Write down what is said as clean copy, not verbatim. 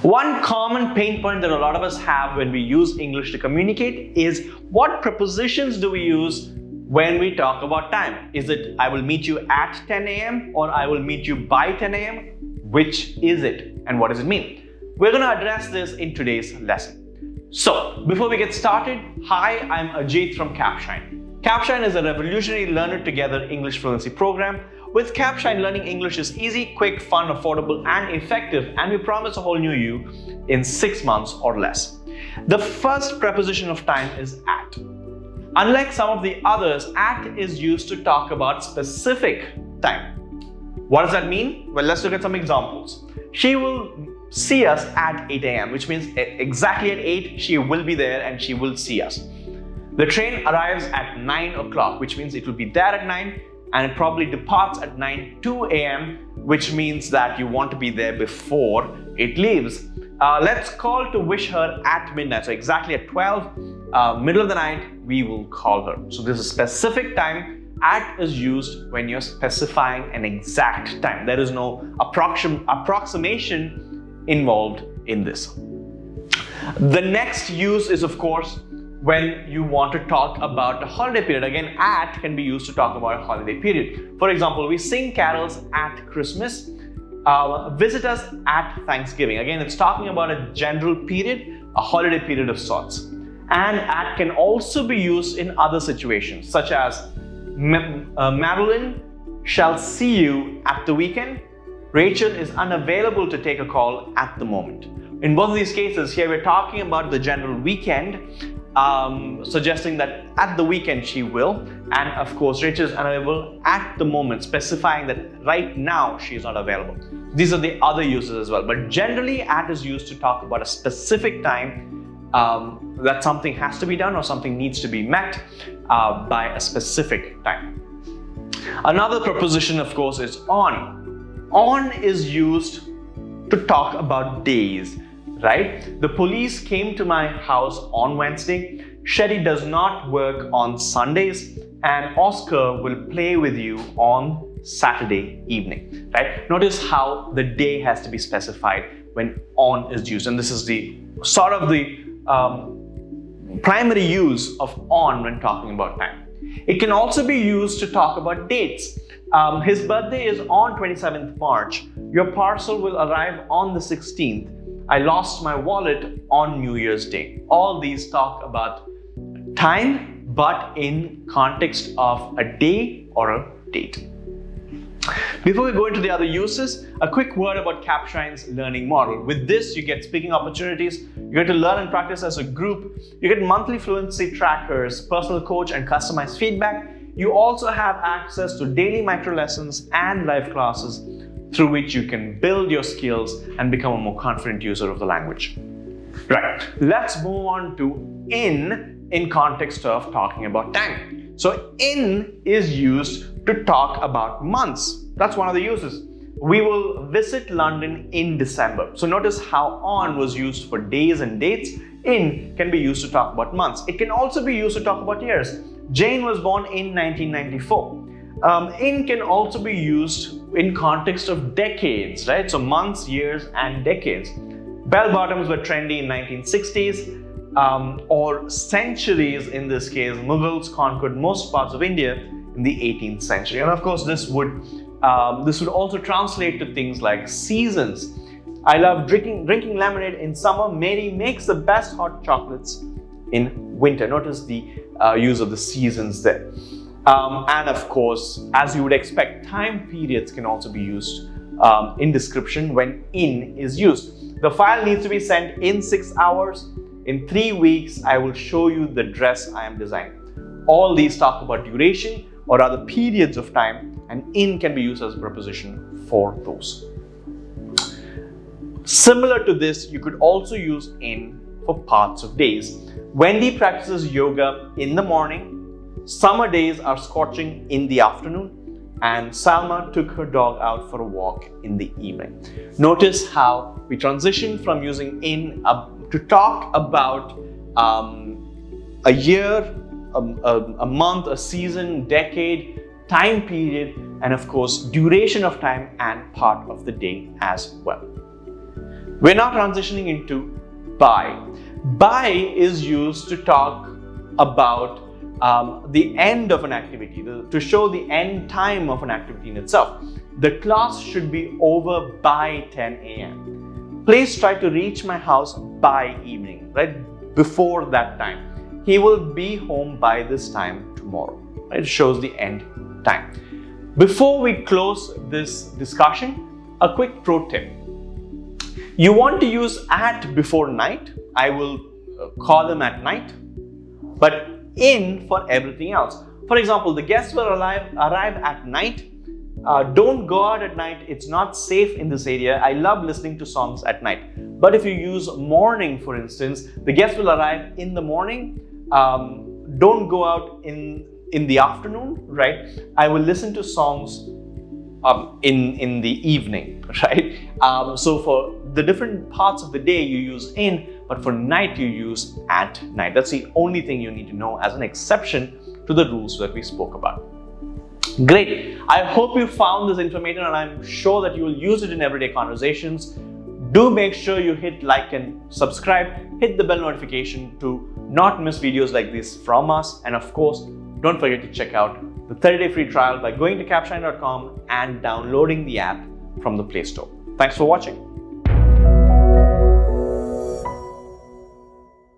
One common pain point that a lot of us have when we use English to communicate is what prepositions do we use when we talk about time? Is it I will meet you at 10 a.m. or I will meet you by 10 a.m.? Which is it and what does it mean? We're going to address this in today's lesson. So, before we get started, hi, I'm Ajit from Capshine. Capshine is a revolutionary learner together English fluency program. With Capshine, learning English is easy, quick, fun, affordable, and effective, and we promise a whole new you in 6 months or less. The first preposition of time is at. Unlike some of the others, at is used to talk about specific time. What does that mean? Well, let's look at some examples. She will see us at 8 a.m., which means exactly at 8, she will be there and she will see us. The train arrives at 9 o'clock, which means it will be there at 9, and it probably departs at 9:02 a.m., which means that you want to be there before it leaves. Let's call to wish her at midnight. So exactly at 12, middle of the night, we will call her. So this is specific time. At is used when you're specifying an exact time. There is no approximation involved in this. The next use is, of course, when you want to talk about a holiday period. Again, at can be used to talk about a holiday period. For example, we sing carols at Christmas, visit us at Thanksgiving. Again, it's talking about a general period, a holiday period of sorts. And at can also be used in other situations, such as Madeline shall see you at the weekend. Rachel is unavailable to take a call at the moment. In both of these cases, here we're talking about the general weekend, suggesting that at the weekend she will, and of course Rachel is unavailable at the moment, specifying that right now she is not available. These are the other uses as well, but generally at is used to talk about a specific time that something has to be done or something needs to be met by a specific time. Another preposition, of course, is on. On is used to talk about days. Right? The police came to my house on Wednesday. Sherry does not work on Sundays, and Oscar will play with you on Saturday evening. Right? Notice how the day has to be specified when on is used, and this is the sort of the primary use of on when talking about time. It can also be used to talk about dates. His birthday is on 27th March. Your parcel will arrive on the 16th. I lost my wallet on New Year's Day. All these talk about time, but in context of a day or a date. Before we go into the other uses, a quick word about Capshine's learning model. With this, you get speaking opportunities, you get to learn and practice as a group, you get monthly fluency trackers, personal coach, and customized feedback. You also have access to daily micro lessons and live classes through which you can build your skills and become a more confident user of the language. Right, let's move on to in context of talking about time. So in is used to talk about months. That's one of the uses. We will visit London in December. So notice how on was used for days and dates. In can be used to talk about months. It can also be used to talk about years. Jane was born in 1994. In can also be used in context of decades, right? So months, years, and decades. Bell bottoms were trendy in 1960s, or centuries in this case. Mughals conquered most parts of India in the 18th century. And of course, this would also translate to things like seasons. I love drinking lemonade in summer. Mary makes the best hot chocolates in winter. Notice the use of the seasons there. And of course, as you would expect, time periods can also be used in description when in is used. The file needs to be sent in 6 hours. In 3 weeks, I will show you the dress I am designing. All these talk about duration or other periods of time, and in can be used as a preposition for those. Similar to this, you could also use in for parts of days. Wendy practices yoga in the morning. Summer days are scorching in the afternoon, and Salma took her dog out for a walk in the evening. Notice how we transition from using in to talk about a year, a month, a season, decade, time period, and of course duration of time and part of the day as well. We're now transitioning into by. By is used to talk about the end of an activity, to show the end time of an activity in itself. The class should be over by 10 a.m. Please try to reach my house by evening, right? Before that time. He will be home by this time tomorrow. Right? It shows the end time. Before we close this discussion, a quick pro tip. You want to use at before night. I will call him at night, but in for everything else. For example, the guests will arrive at night. Don't go out at night. It's not safe in this area. I love listening to songs at night. But if you use morning, for instance, the guests will arrive in the morning. Don't go out in the afternoon, right? I will listen to songs in the evening, right? So for the different parts of the day you use in, but for night you use at night. That's the only thing you need to know as an exception to the rules that we spoke about. Great. I hope you found this informative, and I'm sure that you will use it in everyday conversations. Do make sure you hit like and subscribe, hit the bell notification to not miss videos like this from us. And of course, don't forget to check out the 30-day free trial by going to capshine.com and downloading the app from the Play Store. Thanks for watching.